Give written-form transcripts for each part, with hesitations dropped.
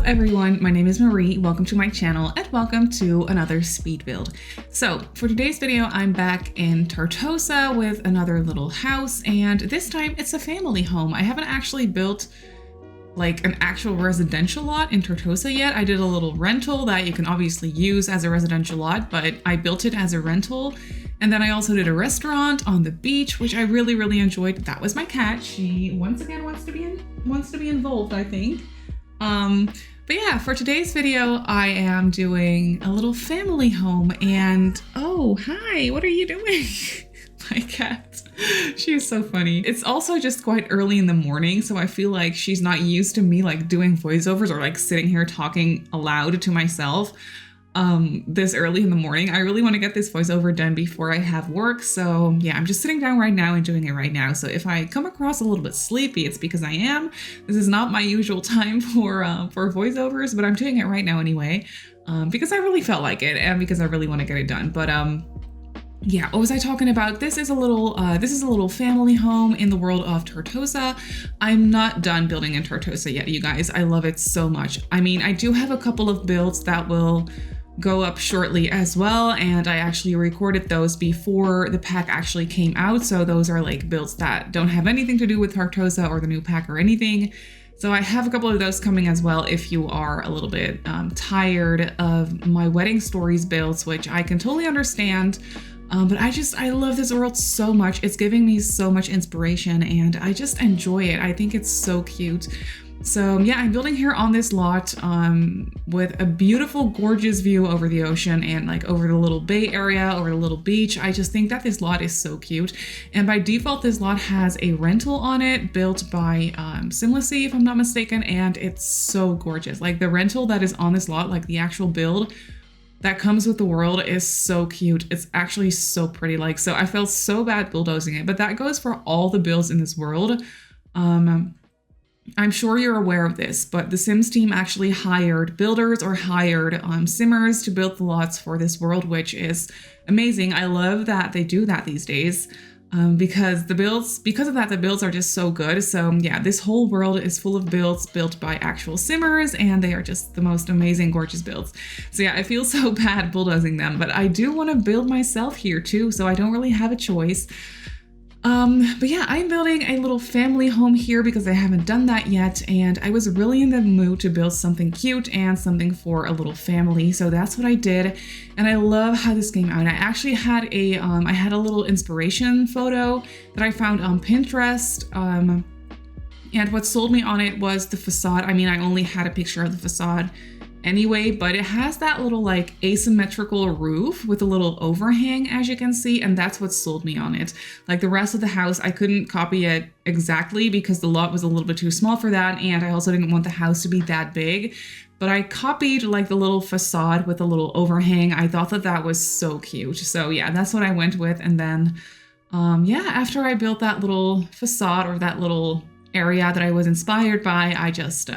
everyone, my name is Marie. Welcome to my channel and welcome to another speed build. So for today's video, I'm back in Tartosa with another little house, and this time it's a family home. I haven't actually built like an actual residential lot in Tartosa yet. I did a little rental that you can obviously use as a residential lot, but I built it as a rental. And then I also did a restaurant on the beach, which I really enjoyed. That was my cat. She once again wants to be involved, I think. But yeah, for today's video, I am doing a little family home, and oh, hi, what are you doing? My cat, she's so funny. It's also just quite early in the morning, so I feel like she's not used to me like doing voiceovers or like sitting here talking aloud to myself this early in the morning. I really want to get this voiceover done before I have work. So yeah, I'm just sitting down right now and doing it right now. So if I come across a little bit sleepy, it's because I am. This is not my usual time for voiceovers, but I'm doing it right now anyway, because I really felt like it and because I really want to get it done. But yeah, what was I talking about? This is a little family home in the world of Tartosa. I'm not done building in Tartosa yet, you guys. I love it so much. I mean, I do have a couple of builds that will go up shortly as well, and I actually recorded those before the pack actually came out. So those are like builds that don't have anything to do with Tartosa or the new pack or anything. So I have a couple of those coming as well if you are a little bit tired of my wedding stories builds, which I can totally understand. But I love this world so much. It's giving me so much inspiration and I just enjoy it. I think it's so cute. So yeah, I'm building here on this lot with a beautiful, gorgeous view over the ocean and like over the little bay area, over the little beach. I just think that this lot is so cute. And by default, this lot has a rental on it built by Simmarysims, if I'm not mistaken. And it's so gorgeous. Like the rental that is on this lot, like the actual build that comes with the world is so cute. It's actually so pretty. Like, so I felt so bad bulldozing it, but that goes for all the builds in this world. I'm sure you're aware of this, but the Sims team actually hired builders or hired simmers to build the lots for this world, which is amazing. I love that they do that these days. Because of that, the builds are just so good. So yeah, this whole world is full of builds built by actual simmers, and they are just the most amazing, gorgeous builds. So yeah, I feel so bad bulldozing them, but I do want to build myself here too, so I don't really have a choice. But yeah, I'm building a little family home here because I haven't done that yet, and I was really in the mood to build something cute and something for a little family, so that's what I did, and I love how this came out. I actually had I had a little inspiration photo that I found on Pinterest, and what sold me on it was the facade. I mean, I only had a picture of the facade anyway, but it has that little like asymmetrical roof with a little overhang, as you can see, and that's what sold me on it. Like the rest of the house, I couldn't copy it exactly because the lot was a little bit too small for that, and I also didn't want the house to be that big. But I copied like the little facade with a little overhang. I thought that that was so cute. So yeah, that's what I went with. And then yeah, after I built that little facade or that little area that I was inspired by, I just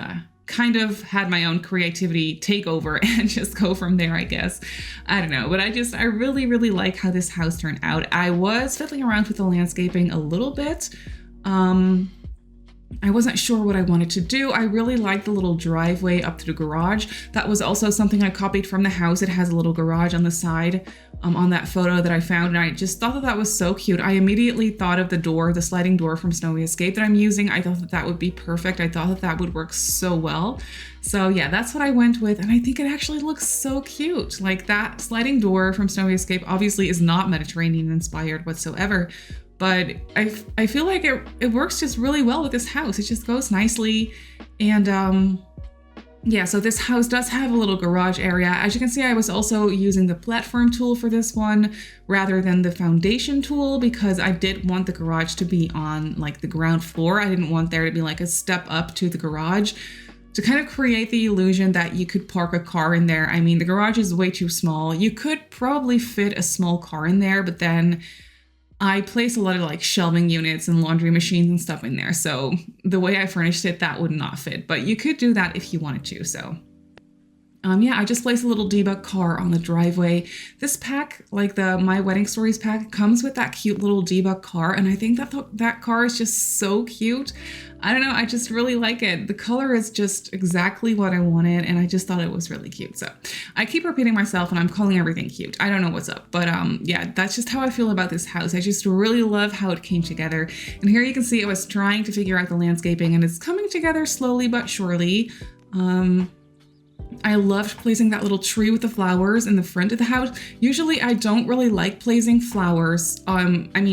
kind of had my own creativity take over and just go from there, I guess. I don't know, but I really like how this house turned out. I was fiddling around with the landscaping a little bit. I wasn't sure what I wanted to do. I really like the little driveway up to the garage. That was also something I copied from the house. It has a little garage on the side on that photo that I found, and I just thought that that was so cute. I immediately thought of the sliding door from Snowy Escape that I'm using. I thought that that would be perfect. I thought that that would work so well. So yeah, that's what I went with, and I think it actually looks so cute. Like that sliding door from Snowy Escape obviously is not Mediterranean inspired whatsoever, but I feel like it works just really well with this house. It just goes nicely. And yeah, so this house does have a little garage area. As you can see, I was also using the platform tool for this one rather than the foundation tool because I did want the garage to be on like the ground floor. I didn't want there to be like a step up to the garage to kind of create the illusion that you could park a car in there. I mean, the garage is way too small. You could probably fit a small car in there, but then I place a lot of like shelving units and laundry machines and stuff in there. So the way I furnished it, that would not fit, but you could do that if you wanted to. So Yeah, I just placed a little debug car on the driveway. This pack, like the My Wedding Stories pack, comes with that cute little debug car, and I think that that car is just so cute. I don't know, I just really like it. The color is just exactly what I wanted, and I just thought it was really cute. So I keep repeating myself, and I'm calling everything cute. I don't know what's up, but yeah, that's just how I feel about this house. I just really love how it came together. And here you can see I was trying to figure out the landscaping, and it's coming together slowly but surely. I loved placing that little tree with the flowers in the front of the house. Usually I don't really like placing flowers,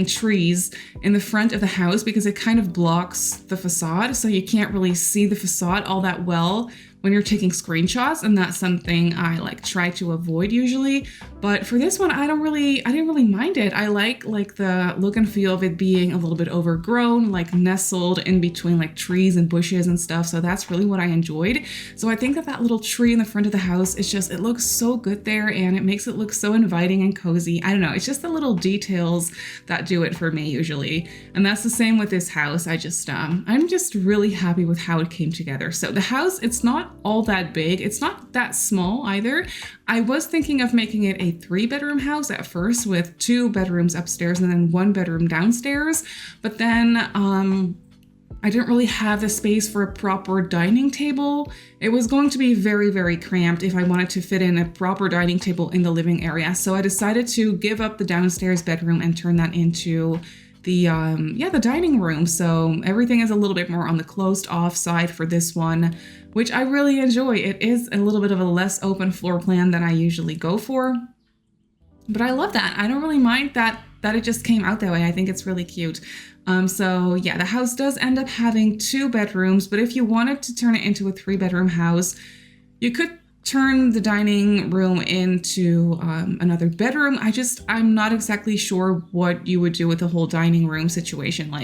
trees in the front of the house because it kind of blocks the facade. So you can't really see the facade all that well when you're taking screenshots, and that's something I try to avoid usually. But for this one, I didn't really mind it. I like the look and feel of it being a little bit overgrown, nestled in between trees and bushes and stuff. So that's really what I enjoyed. So I think that little tree in the front of the house is just, it looks so good there, and it makes it look so inviting and cozy. I don't know, it's just the little details that do it for me usually. And that's the same with this house. I'm just really happy with how it came together. So the house, it's not all that big. It's not that small either. I was thinking of making it a 3-bedroom house at first with 2 bedrooms upstairs and then 1 bedroom downstairs. But then I didn't really have the space for a proper dining table. It was going to be very, very cramped if I wanted to fit in a proper dining table in the living area. So I decided to give up the downstairs bedroom and turn that into the dining room. So everything is a little bit more on the closed off side for this one, which I really enjoy. It is a little bit of a less open floor plan than I usually go for, but I love that. I don't really mind that it just came out that way. I think it's really cute. So yeah, the house does end up having 2 bedrooms, but if you wanted to turn it into a 3-bedroom house, you could turn the dining room into another bedroom. I'm not exactly sure what you would do with the whole dining room situation.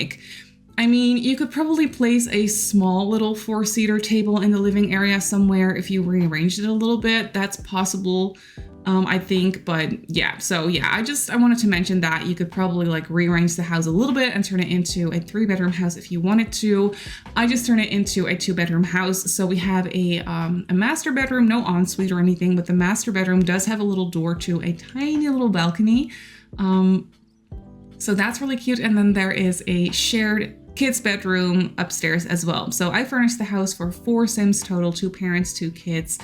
You could probably place a small little 4-seater table in the living area somewhere if you rearranged it a little bit. That's possible, I think, but yeah. So yeah, I wanted to mention that you could probably rearrange the house a little bit and turn it into a 3-bedroom house if you wanted to. I just turned it into a 2-bedroom house. So we have a master bedroom, no ensuite or anything, but the master bedroom does have a little door to a tiny little balcony. So that's really cute. And then there is a shared kids bedroom upstairs as well. So I furnished the house for 4 Sims total, 2 parents, 2 kids.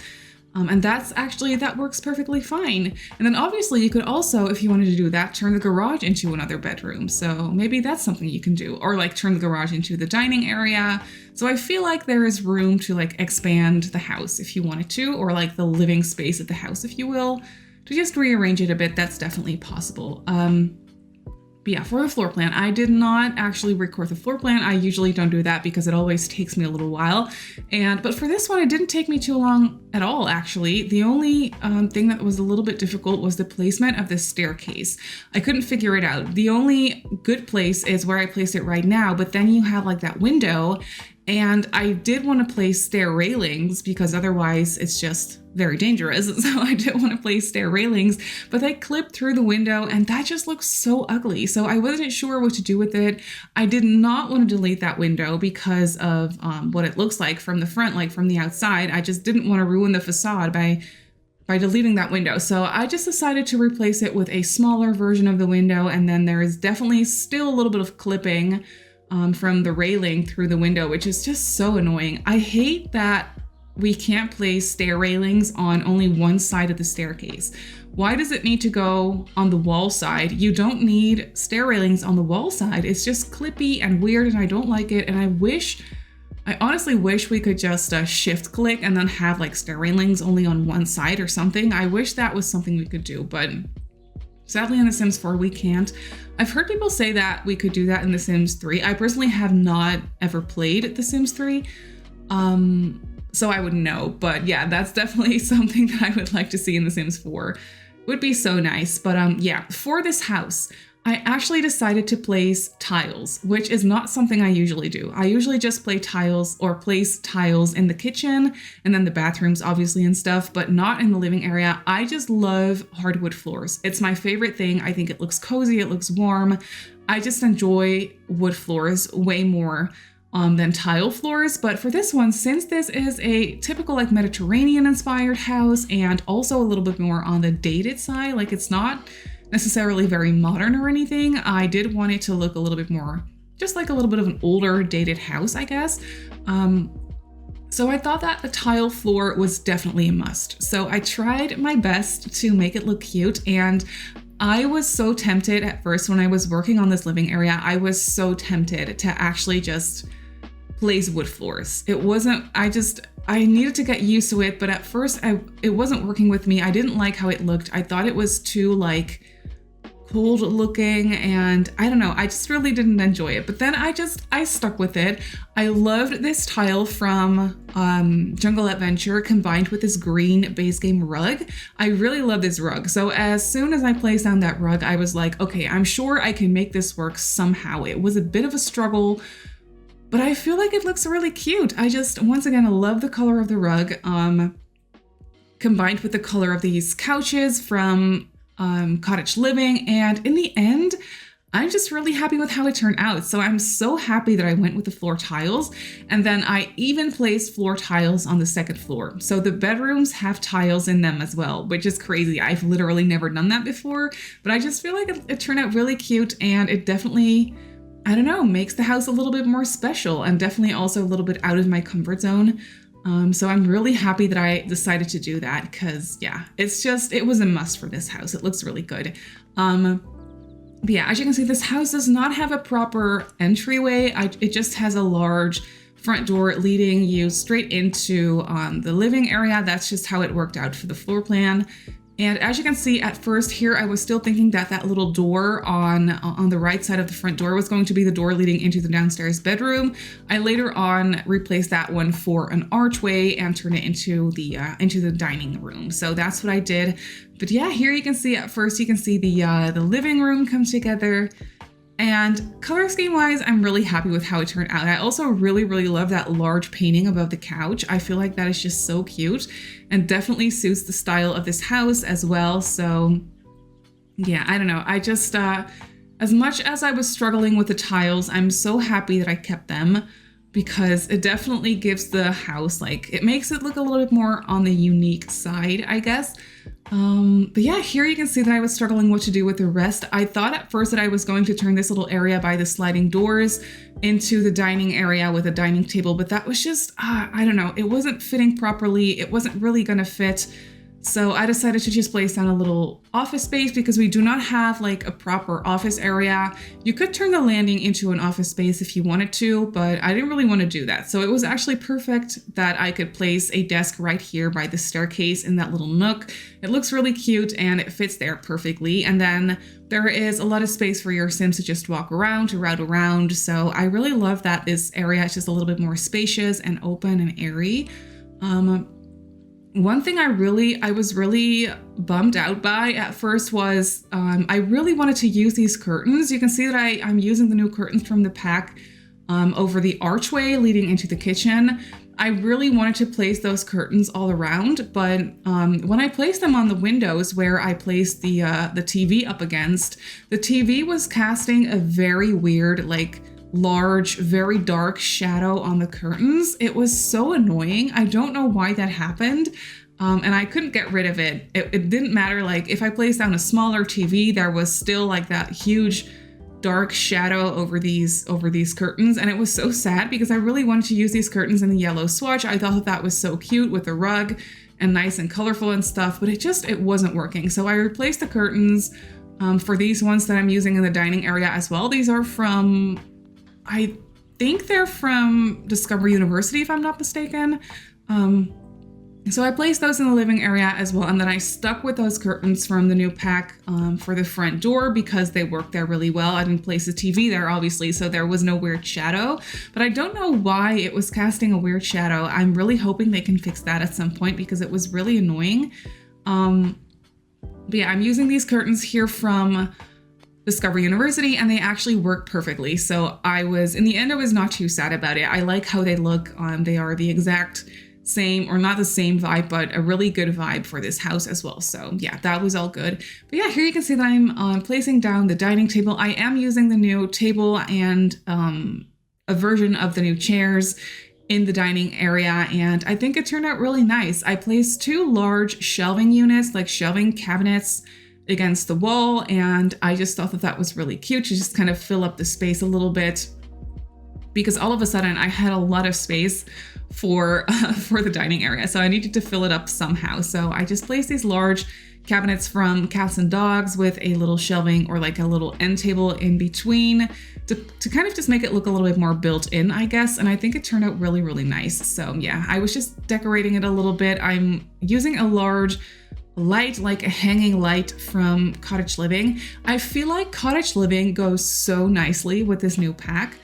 And that works perfectly fine. And then obviously you could also, if you wanted to do that, turn the garage into another bedroom. So maybe that's something you can do, or turn the garage into the dining area. So I feel like there is room to expand the house if you wanted to, or the living space of the house, if you will, to just rearrange it a bit. That's definitely possible. But yeah, for the floor plan, I did not actually record the floor plan. I usually don't do that because it always takes me a little while. But for this one, it didn't take me too long at all, actually. The only thing that was a little bit difficult was the placement of the staircase. I couldn't figure it out. The only good place is where I placed it right now, but then you have that window, and I did want to place stair railings because otherwise it's just very dangerous. So I did want to place stair railings, but they clip through the window and that just looks so ugly. So I wasn't sure what to do with it. I did not want to delete that window because of what it looks like from the front, from the outside. I just didn't want to ruin the facade by deleting that window. So I just decided to replace it with a smaller version of the window. And then there is definitely still a little bit of clipping from the railing through the window, which is just so annoying. I hate that we can't place stair railings on only one side of the staircase. Why does it need to go on the wall side? You don't need stair railings on the wall side. It's just clippy and weird, and I don't like it. And I honestly wish we could just shift click and then have stair railings only on one side or something. I wish that was something we could do, but sadly in The Sims 4 we can't. I've heard people say that we could do that in The Sims 3. I personally have not ever played The Sims 3, so I wouldn't know. But yeah, that's definitely something that I would like to see in The Sims 4. It would be so nice. But yeah, for this house, I actually decided to place tiles, which is not something I usually do. I usually just place tiles in the kitchen and then the bathrooms, obviously, and stuff, but not in the living area. I just love hardwood floors. It's my favorite thing. I think it looks cozy, it looks warm. I just enjoy wood floors way more than tile floors. But for this one, since this is a typical like Mediterranean inspired house and also a little bit more on the dated side, like it's not necessarily very modern or anything, I did want it to look a little bit more just like a little bit of an older dated house, I guess. So I thought that the tile floor was definitely a must. So I tried my best to make it look cute, and I was so tempted at first when I was working on this living area. I was so tempted to actually just place wood floors. It wasn't, I needed to get used to it, but at first it wasn't working with me. I didn't like how it looked. I thought it was too like cold looking, and I don't know, I just really didn't enjoy it. But then I stuck with it. I loved this tile from Jungle Adventure combined with this green base game rug. I really love this rug. So as soon as I placed down that rug, I was like, okay, I'm sure I can make this work somehow. It was a bit of a struggle, but I feel like it looks really cute. Once again, I love the color of the rug, combined with the color of these couches from Cottage Living, and in the end I'm just really happy with how it turned out. So I'm so happy that I went with the floor tiles, and then I even placed floor tiles on the second floor. So the bedrooms have tiles in them as well, which is crazy. I've literally never done that before, but I just feel like it turned out really cute, and it definitely, I don't know, makes the house a little bit more special and definitely also a little bit out of my comfort zone. So I'm really happy that I decided to do that, because yeah, it was a must for this house. It looks really good. But yeah, as you can see, this house does not have a proper entryway. It just has a large front door leading you straight into the living area. That's just how it worked out for the floor plan. And as you can see, at first here, I was still thinking that that little door on the right side of the front door was going to be the door leading into the downstairs bedroom. I later on replaced that one for an archway and turned it into the dining room. So that's what I did. But yeah, here you can see at first, you can see the living room come together. And color scheme wise, I'm really happy with how it turned out. I also really, really love that large painting above the couch. I feel like that is just so cute and definitely suits the style of this house as well. So yeah, I don't know. I just, as much as I was struggling with the tiles, I'm so happy that I kept them, because it definitely gives the house, like, it makes it look a little bit more on the unique side, I guess. But yeah, here you can see that I was struggling what to do with the rest. I thought at first that I was going to turn this little area by the sliding doors into the dining area with a dining table, but that was just, I don't know, it wasn't fitting properly. It wasn't really gonna fit. So I decided to just place down a little office space, because we do not have like a proper office area. You could turn the landing into an office space if you wanted to, but I didn't really want to do that. So it was actually perfect that I could place a desk right here by the staircase in that little nook. It looks really cute and it fits there perfectly. And then there is a lot of space for your Sims to just walk around, to route around. So I really love that this area is just a little bit more spacious and open and airy. One thing I was really bummed out by at first was I really wanted to use these curtains. You can see that I'm using the new curtains from the pack over the archway leading into the kitchen. I really wanted to place those curtains all around, but when I placed them on the windows where I placed the TV up against, the TV was casting a very weird, like, large, very dark shadow on the curtains. It was so annoying. I don't know why that happened. And I couldn't get rid of it. It didn't matter. Like, if I placed down a smaller TV, there was still like that huge dark shadow over these curtains. And it was so sad, because I really wanted to use these curtains in the yellow swatch. I thought that was so cute with the rug and nice and colorful and stuff, but it wasn't working. So I replaced the curtains for these ones that I'm using in the dining area as well. These are from, I think they're from Discovery University, if I'm not mistaken. So I placed those in the living area as well. And then I stuck with those curtains from the new pack for the front door, because they worked there really well. I didn't place a TV there, obviously, so there was no weird shadow. But I don't know why it was casting a weird shadow. I'm really hoping they can fix that at some point, because it was really annoying. But yeah, I'm using these curtains here from Discovery University, and they actually work perfectly. So in the end, I was not too sad about it. I like how they look. They are the exact same, or not the same vibe, but a really good vibe for this house as well. So yeah, that was all good. But yeah, here you can see that I'm placing down the dining table. I am using the new table and a version of the new chairs in the dining area, and I think it turned out really nice. I placed 2 large shelving units, like shelving cabinets, against the wall, and I just thought that that was really cute to just kind of fill up the space a little bit, because all of a sudden I had a lot of space for the dining area, so I needed to fill it up somehow. So I just placed these large cabinets from Cats and Dogs with a little shelving or like a little end table in between to kind of just make it look a little bit more built in, I guess. And I think it turned out really, really nice. So yeah, I was just decorating it a little bit. I'm using a large light, like a hanging light from Cottage Living. I feel like Cottage Living goes so nicely with this new pack.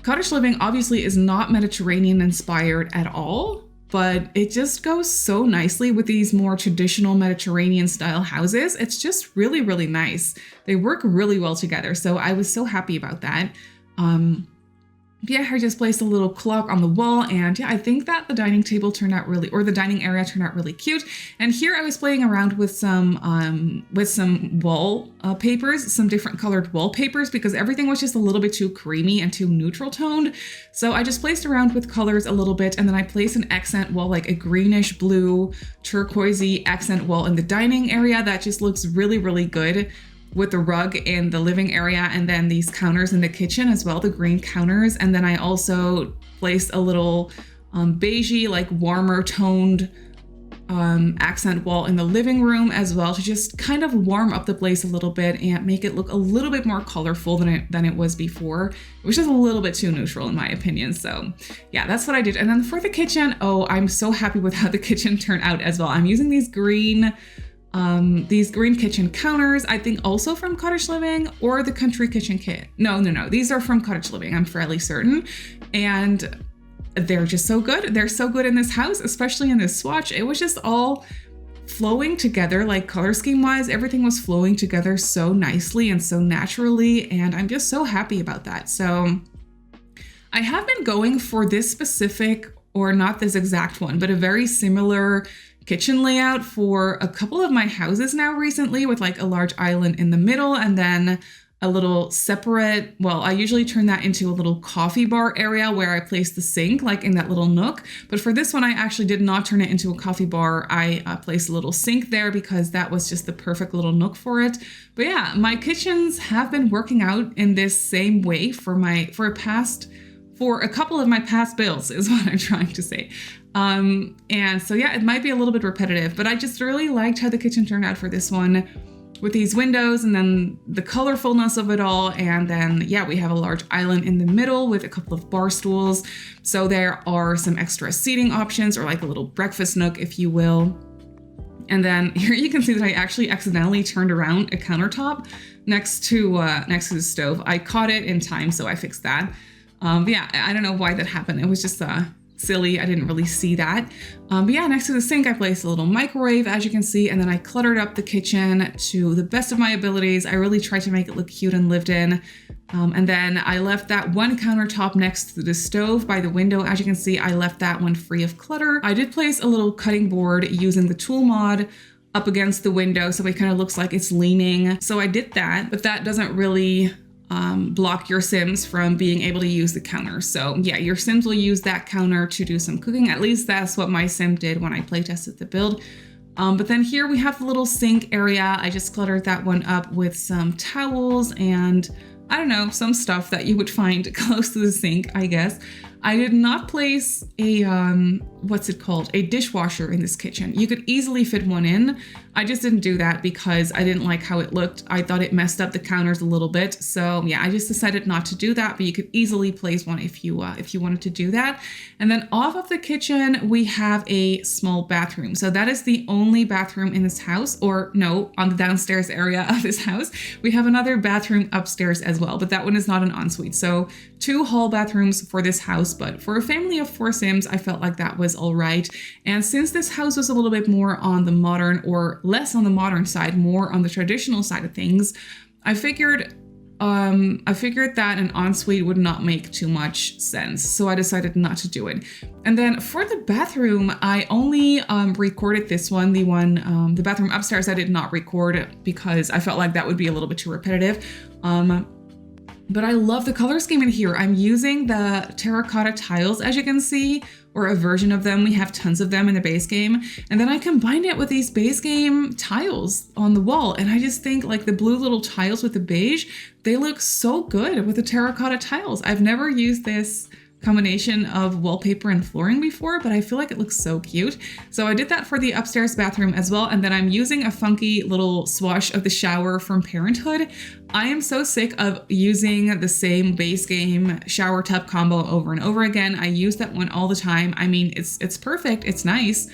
Cottage Living obviously is not Mediterranean inspired at all, but it just goes so nicely with these more traditional Mediterranean style houses. It's just really, really nice. They work really well together. So I was so happy about that. Yeah, I just placed a little clock on the wall, and yeah, I think that the dining table turned out really, or the dining area turned out really cute. And here I was playing around with some wall papers, some different colored wallpapers, because everything was just a little bit too creamy and too neutral toned. So I just placed around with colors a little bit, and then I placed an accent wall, like a greenish blue turquoisey accent wall in the dining area that just looks really, really good with the rug in the living area, and then these counters in the kitchen as well, the green counters. And then I also placed a little beigey, like warmer toned accent wall in the living room as well, to just kind of warm up the place a little bit and make it look a little bit more colorful than it was before. It was just a little bit too neutral in my opinion. So yeah, that's what I did. And then for the kitchen, oh, I'm so happy with how the kitchen turned out as well. I'm using these green kitchen counters, I think also from Cottage Living or the Country Kitchen Kit. No, these are from Cottage Living, I'm fairly certain. And they're just so good. They're so good in this house, especially in this swatch. It was just all flowing together, like color scheme wise, everything was flowing together so nicely and so naturally. And I'm just so happy about that. So I have been going for this specific, or not this exact one, but a very similar kitchen layout for a couple of my houses now recently, with like a large island in the middle and then a little separate, well, I usually turn that into a little coffee bar area where I place the sink, like in that little nook. But for this one, I actually did not turn it into a coffee bar. I placed a little sink there because that was just the perfect little nook for it. But yeah, my kitchens have been working out in this same way for a couple of my past builds is what I'm trying to say. And so yeah, it might be a little bit repetitive, but I just really liked how the kitchen turned out for this one, with these windows and then the colorfulness of it all. And then yeah, we have a large island in the middle with a couple of bar stools. So there are some extra seating options, or like a little breakfast nook, if you will. And then here you can see that I actually accidentally turned around a countertop next to the stove. I caught it in time, so I fixed that. But yeah, I don't know why that happened. It was just silly. I didn't really see that. But yeah, next to the sink, I placed a little microwave, as you can see, and then I cluttered up the kitchen to the best of my abilities. I really tried to make it look cute and lived in. And then I left that one countertop next to the stove by the window. As you can see, I left that one free of clutter. I did place a little cutting board using the tool mod up against the window, so it kind of looks like it's leaning. So I did that, but that doesn't really block your Sims from being able to use the counter. So yeah, your Sims will use that counter to do some cooking. At least that's what my Sim did when I playtested the build. But then here we have the little sink area. I just cluttered that one up with some towels and I don't know, some stuff that you would find close to the sink, I guess. I did not place a, a dishwasher in this kitchen. You could easily fit one in. I just didn't do that because I didn't like how it looked. I thought it messed up the counters a little bit. So yeah, I just decided not to do that, but you could easily place one if you wanted to do that. And then off of the kitchen, we have a small bathroom. So that is the only bathroom in this house, or no, on the downstairs area of this house. We have another bathroom upstairs as well, but that one is not an ensuite. So 2 hall bathrooms for this house, but for a family of 4 Sims, I felt like that was all right. And since this house was a little bit more on the modern, or less on the modern side, more on the traditional side of things, I figured that an ensuite would not make too much sense. So I decided not to do it. And then for the bathroom, I only recorded this one, the bathroom upstairs I did not record because I felt like that would be a little bit too repetitive. But I love the color scheme in here. I'm using the terracotta tiles, as you can see, or a version of them. We have tons of them in the base game. And then I combined it with these base game tiles on the wall. And I just think like the blue little tiles with the beige, they look so good with the terracotta tiles. I've never used this combination of wallpaper and flooring before, but I feel like it looks so cute. So I did that for the upstairs bathroom as well. And then I'm using a funky little swatch of the shower from Parenthood. I am so sick of using the same base game shower tub combo over and over again. I use that one all the time. I mean, it's perfect, it's nice,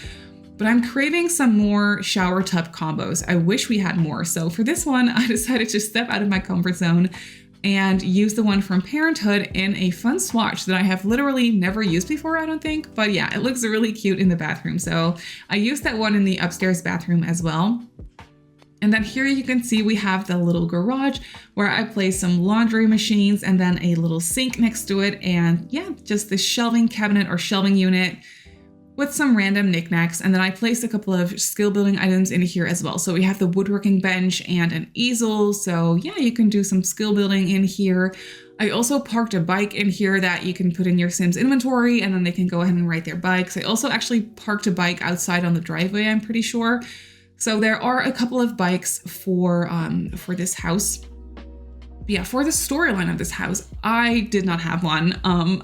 but I'm craving some more shower tub combos. I wish we had more. So for this one, I decided to step out of my comfort zone and use the one from Parenthood in a fun swatch that I have literally never used before, I don't think. But yeah, it looks really cute in the bathroom. So I used that one in the upstairs bathroom as well. And then here you can see we have the little garage where I place some laundry machines and then a little sink next to it. And yeah, just this shelving cabinet or shelving unit with some random knickknacks. And then I placed a couple of skill building items in here as well. So we have the woodworking bench and an easel. So yeah, you can do some skill building in here. I also parked a bike in here that you can put in your Sims inventory and then they can go ahead and ride their bikes. I also actually parked a bike outside on the driveway, I'm pretty sure. So there are a couple of bikes for this house. Yeah, for the storyline of this house, I did not have one. I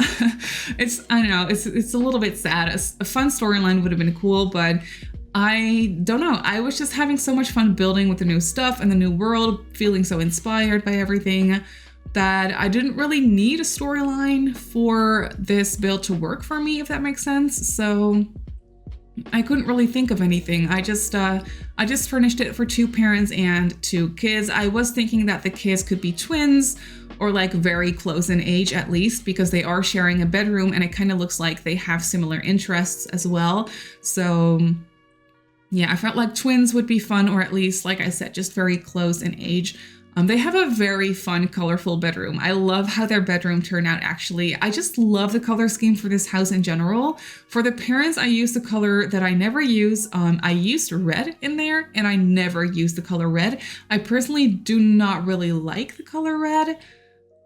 don't know, it's a little bit sad. A fun storyline would have been cool, but I don't know. I was just having so much fun building with the new stuff and the new world, feeling so inspired by everything that I didn't really need a storyline for this build to work for me, if that makes sense. So I couldn't really think of anything. I just furnished it for 2 parents and 2 kids. I was thinking that the kids could be twins or like very close in age at least, because they are sharing a bedroom and it kind of looks like they have similar interests as well. So yeah, I felt like twins would be fun, or at least, like I said, just very close in age. They have a very fun, colorful bedroom. I love how their bedroom turned out, actually. I just love the color scheme for this house in general. For the parents, I used the color that I never use. I used red in there, and I never used the color red. I personally do not really like the color red.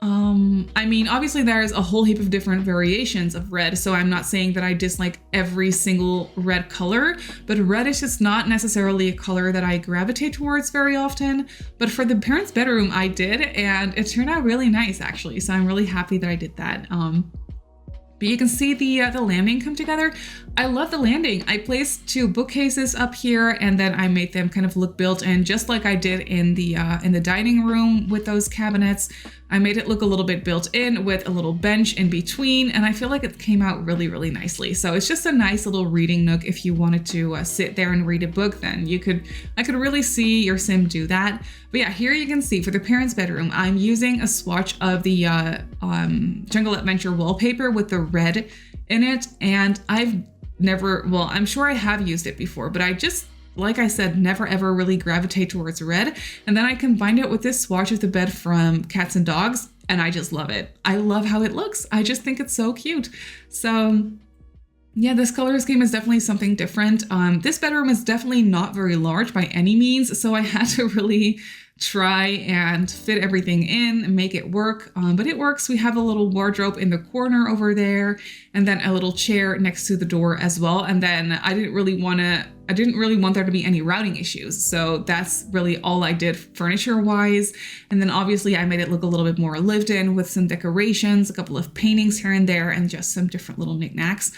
I mean, obviously there's a whole heap of different variations of red, so I'm not saying that I dislike every single red color, but red is just not necessarily a color that I gravitate towards very often. But for the parents' bedroom, I did, and it turned out really nice, actually. So I'm really happy that I did that. But you can see the landing come together. I love the landing. I placed 2 bookcases up here, and then I made them kind of look built in, just like I did in the dining room with those cabinets. I made it look a little bit built in with a little bench in between, and I feel like it came out really, really nicely. So it's just a nice little reading nook. If you wanted to sit there and read a book, then I could really see your sim do that. But yeah, here you can see for the parents' bedroom, I'm using a swatch of the Jungle Adventure wallpaper with the red in it, and I'm sure I have used it before, but I just, like I said, never ever really gravitate towards red. And then I combined it with this swatch of the bed from Cats and Dogs, and I just love it. I love how it looks. I just think it's so cute. So yeah, this color scheme is definitely something different. This bedroom is definitely not very large by any means, so I had to really try and fit everything in and make it work, but it works. We have a little wardrobe in the corner over there, and then a little chair next to the door as well. And then I didn't really want there to be any routing issues, so that's really all I did furniture wise. And then obviously I made it look a little bit more lived in with some decorations, a couple of paintings here and there, and just some different little knickknacks.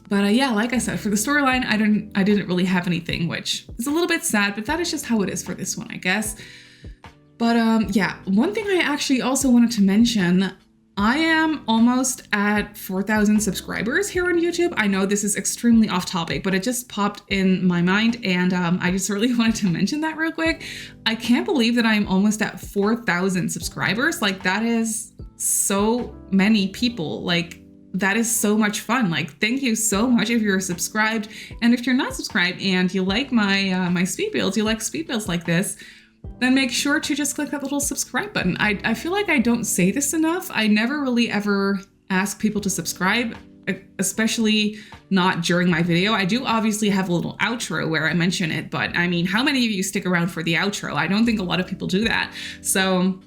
But yeah, like I said, for the storyline, I didn't really have anything, which is a little bit sad, but that is just how it is for this one, I guess. But yeah, one thing I actually also wanted to mention, I am almost at 4,000 subscribers here on YouTube. I know this is extremely off topic, but it just popped in my mind, and I just really wanted to mention that real quick. I can't believe that I'm almost at 4,000 subscribers. Like, that is so many people. Like, that is so much fun. Like, thank you so much if you're subscribed. And if you're not subscribed and you like my speed builds, you like speed builds like this, then make sure to just click that little subscribe button. I feel like I don't say this enough. I never really ever ask people to subscribe, especially not during my video. I do obviously have a little outro where I mention it, but I mean, how many of you stick around for the outro? I don't think a lot of people do that. So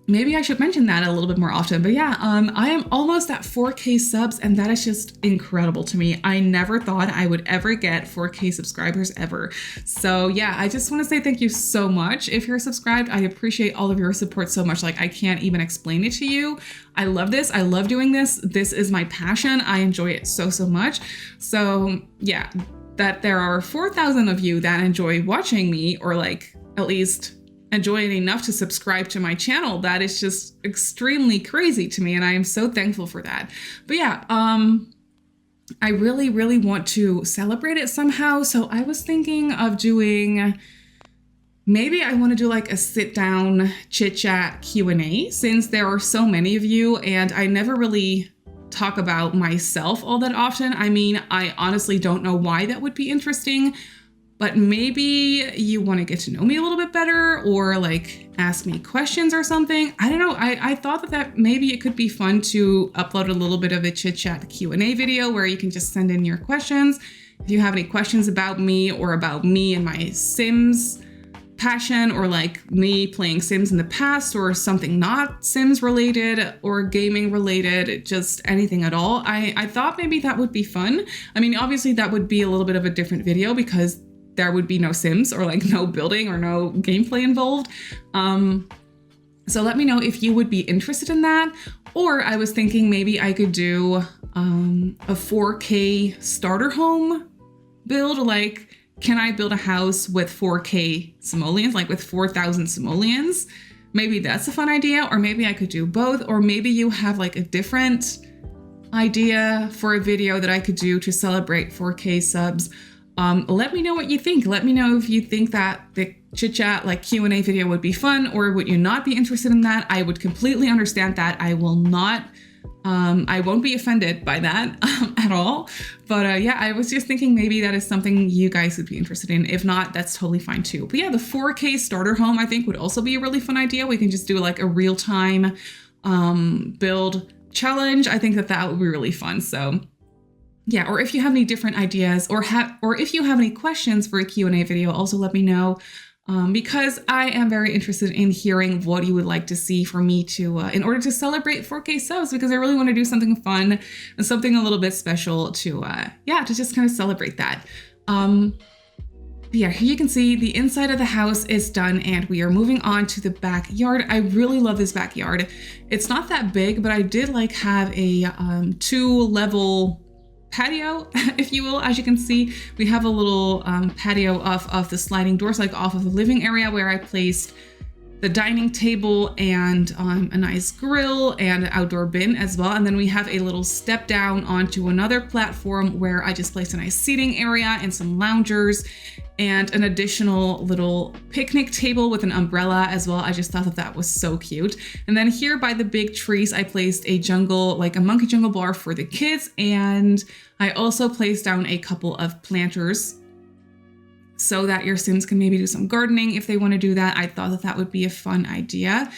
maybe I should mention that a little bit more often. But yeah, I am almost at 4K subs, and that is just incredible to me. I never thought I would ever get 4K subscribers ever. So yeah, I just want to say thank you so much. If you're subscribed, I appreciate all of your support so much. Like, I can't even explain it to you. I love this. I love doing this. This is my passion. I enjoy it so, so much. So yeah, that there are 4,000 of you that enjoy watching me, or like at least enjoy it enough to subscribe to my channel, that is just extremely crazy to me, and I am so thankful for that. But yeah, I really, really want to celebrate it somehow. So I was thinking of doing, maybe I want to do like a sit down chit chat Q&A, since there are so many of you and I never really talk about myself all that often. I mean, I honestly don't know why that would be interesting, but maybe you want to get to know me a little bit better, or like ask me questions or something. I don't know. I thought that maybe it could be fun to upload a little bit of a chit chat Q&A video where you can just send in your questions. If you have any questions about me, or about me and my Sims passion, or like me playing Sims in the past, or something not Sims related or gaming related, just anything at all, I thought maybe that would be fun. I mean, obviously that would be a little bit of a different video because there would be no Sims, or like no building or no gameplay involved. So let me know if you would be interested in that. Or I was thinking maybe I could do a 4K starter home build. Like, can I build a house with 4K simoleons, like with 4,000 simoleons? Maybe that's a fun idea. Or maybe I could do both. Or maybe you have like a different idea for a video that I could do to celebrate 4K subs. Let me know what you think. Let me know if you think that the chit chat like Q&A video would be fun, or would you not be interested in that? I would completely understand that. I will not, I won't be offended by that at all. But yeah, I was just thinking maybe that is something you guys would be interested in. If not, that's totally fine too. But yeah, the 4K starter home I think would also be a really fun idea. We can just do like a real-time build challenge. I think that that would be really fun. So yeah, or if you have any different ideas, or if you have any questions for a Q&A video, also let me know, because I am very interested in hearing what you would like to see for me to, in order to celebrate 4K subs, because I really want to do something fun and something a little bit special to, yeah, to just kind of celebrate that. Yeah, here you can see the inside of the house is done, and we are moving on to the backyard. I really love this backyard. It's not that big, but I did like have a 2-level patio, if you will. As you can see, we have a little patio off of the sliding doors, like off of the living area, where I placed the dining table and a nice grill and an outdoor bin as well. And then we have a little step down onto another platform where I just placed a nice seating area and some loungers and an additional little picnic table with an umbrella as well. I just thought that that was so cute. And then here by the big trees, I placed a jungle, like a monkey jungle bar for the kids. And I also placed down a couple of planters so that your Sims can maybe do some gardening if they want to do that. I thought that that would be a fun idea.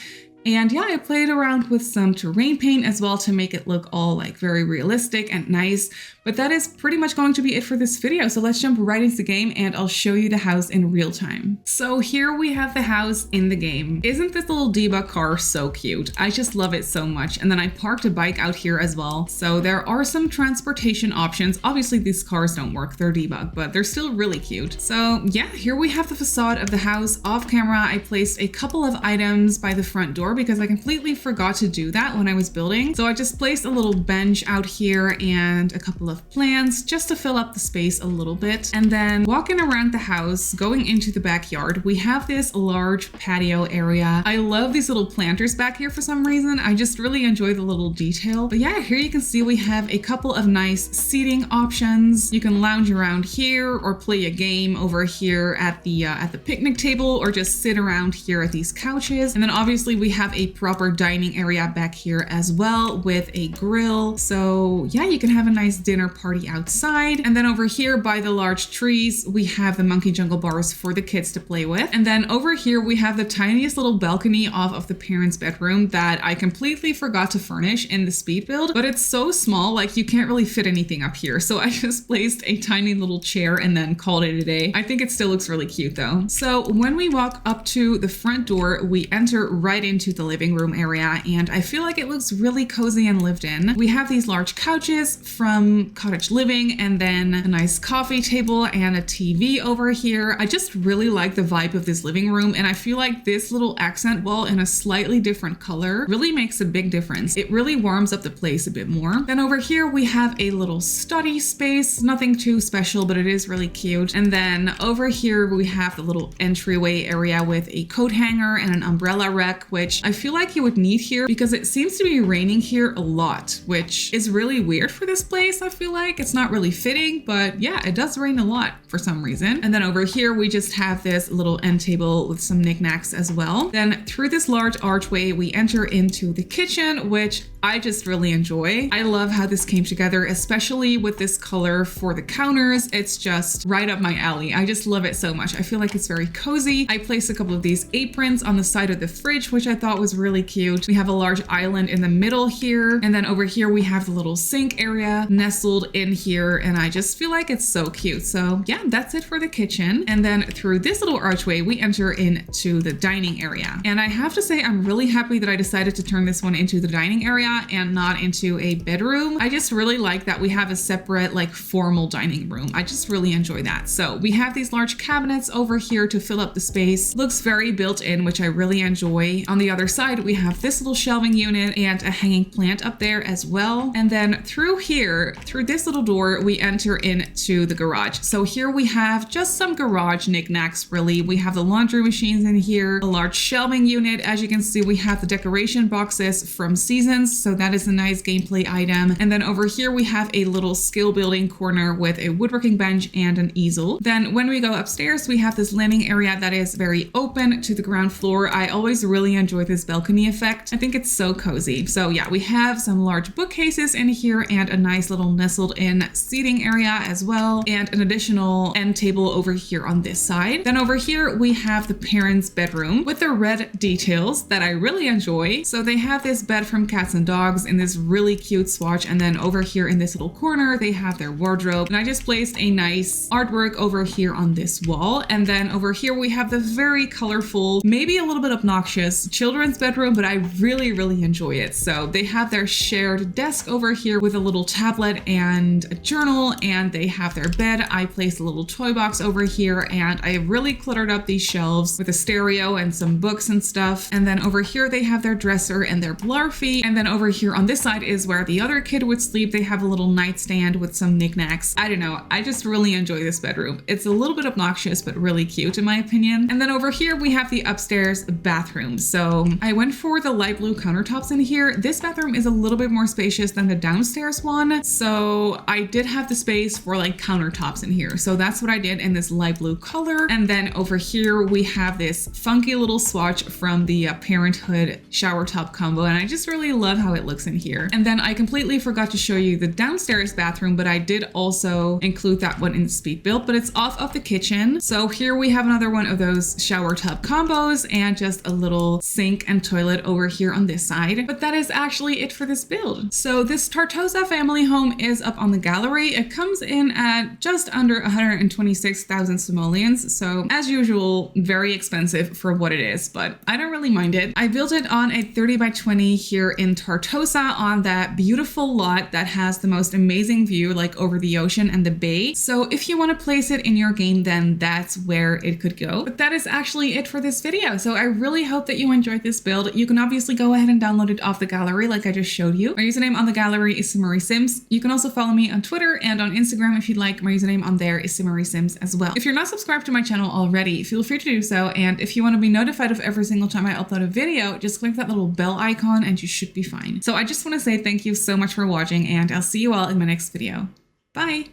And yeah, I played around with some terrain paint as well to make it look all like very realistic and nice. But that is pretty much going to be it for this video. So let's jump right into the game and I'll show you the house in real time. So here we have the house in the game. Isn't this little debug car so cute? I just love it so much. And then I parked a bike out here as well. So there are some transportation options. Obviously these cars don't work, they're debug, but they're still really cute. So yeah, here we have the facade of the house. Off camera, I placed a couple of items by the front door because I completely forgot to do that when I was building. So I just placed a little bench out here and a couple of plants just to fill up the space a little bit. And then walking around the house, going into the backyard, we have this large patio area. I love these little planters back here for some reason. I just really enjoy the little detail. But yeah, here you can see we have a couple of nice seating options. You can lounge around here or play a game over here at the picnic table, or just sit around here at these couches. And then obviously we have a proper dining area back here as well with a grill. So yeah, you can have a nice dinner dinner party outside. And then over here by the large trees, we have the monkey jungle bars for the kids to play with. And then over here, we have the tiniest little balcony off of the parents' bedroom that I completely forgot to furnish in the speed build, but it's so small, like you can't really fit anything up here. So I just placed a tiny little chair and then called it a day. I think it still looks really cute though. So when we walk up to the front door, we enter right into the living room area, and I feel like it looks really cozy and lived in. We have these large couches from cottage living, and then a nice coffee table and a TV over here. I just really like the vibe of this living room, and I feel like this little accent wall in a slightly different color really makes a big difference. It really warms up the place a bit more. Then over here we have a little study space, nothing too special, but it is really cute. And then over here we have the little entryway area with a coat hanger and an umbrella rack, which I feel like you would need here because it seems to be raining here a lot, which is really weird for this place. I feel like it's not really fitting, but yeah, it does rain a lot for some reason. And then over here we just have this little end table with some knickknacks as well. Then through this large archway we enter into the kitchen, which I just really enjoy. I love how this came together, especially with this color for the counters. It's just right up my alley. I just love it so much. I feel like it's very cozy. I placed a couple of these aprons on the side of the fridge, which I thought was really cute. We have a large island in the middle here. And then over here we have the little sink area nestled in here. And I just feel like it's so cute. So yeah, that's it for the kitchen. And then through this little archway, we enter into the dining area. And I have to say, I'm really happy that I decided to turn this one into the dining area and not into a bedroom. I just really like that we have a separate, like, formal dining room. I just really enjoy that. So we have these large cabinets over here to fill up the space. Looks very built in, which I really enjoy. On the other side, we have this little shelving unit and a hanging plant up there as well. And then through here, through this little door, we enter into the garage. So here we have just some garage knickknacks, really. We have the laundry machines in here, a large shelving unit. As you can see, we have the decoration boxes from Seasons. So that is a nice gameplay item. And then over here, we have a little skill building corner with a woodworking bench and an easel. Then when we go upstairs, we have this landing area that is very open to the ground floor. I always really enjoy this balcony effect. I think it's so cozy. So yeah, we have some large bookcases in here and a nice little nestled in seating area as well, and an additional end table over here on this side. Then over here, we have the parents' bedroom with the red details that I really enjoy. So they have this bed from Cats and Dogs in this really cute swatch. And then over here in this little corner, they have their wardrobe. And I just placed a nice artwork over here on this wall. And then over here, we have the very colorful, maybe a little bit obnoxious children's bedroom, but I really, really enjoy it. So they have their shared desk over here with a little tablet and a journal, and they have their bed. I placed a little toy box over here, and I really cluttered up these shelves with a stereo and some books and stuff. And then over here, they have their dresser and their blarfy. And then over here on this side is where the other kid would sleep. They have a little nightstand with some knickknacks. I don't know. I just really enjoy this bedroom. It's a little bit obnoxious, but really cute in my opinion. And then over here, we have the upstairs bathroom. So I went for the light blue countertops in here. This bathroom is a little bit more spacious than the downstairs one. So I did have the space for like countertops in here. So that's what I did in this light blue color. And then over here, we have this funky little swatch from the Parenthood shower top combo. And I just really love how it looks in here. And then I completely forgot to show you the downstairs bathroom, but I did also include that one in the speed build, but it's off of the kitchen. So here we have another one of those shower tub combos and just a little sink and toilet over here on this side. But that is actually it for this build. So this Tartosa family home is up on the gallery. It comes in at just under 126,000 simoleons. So as usual, very expensive for what it is, but I don't really mind it. I built it on a 30 by 20 here in Tartosa on that beautiful lot that has the most amazing view like over the ocean and the bay. So if you want to place it in your game, then that's where it could go. But that is actually it for this video. So I really hope that you enjoyed this build. You can obviously go ahead and download it off the gallery like I just showed you. My username on the gallery is Simmarysims. You can also follow me on Twitter and on Instagram if you'd like. My username on there is Simmarysims as well. If you're not subscribed to my channel already, feel free to do so. And if you want to be notified of every single time I upload a video, just click that little bell icon and you should be fine. So I just want to say thank you so much for watching, and I'll see you all in my next video. Bye!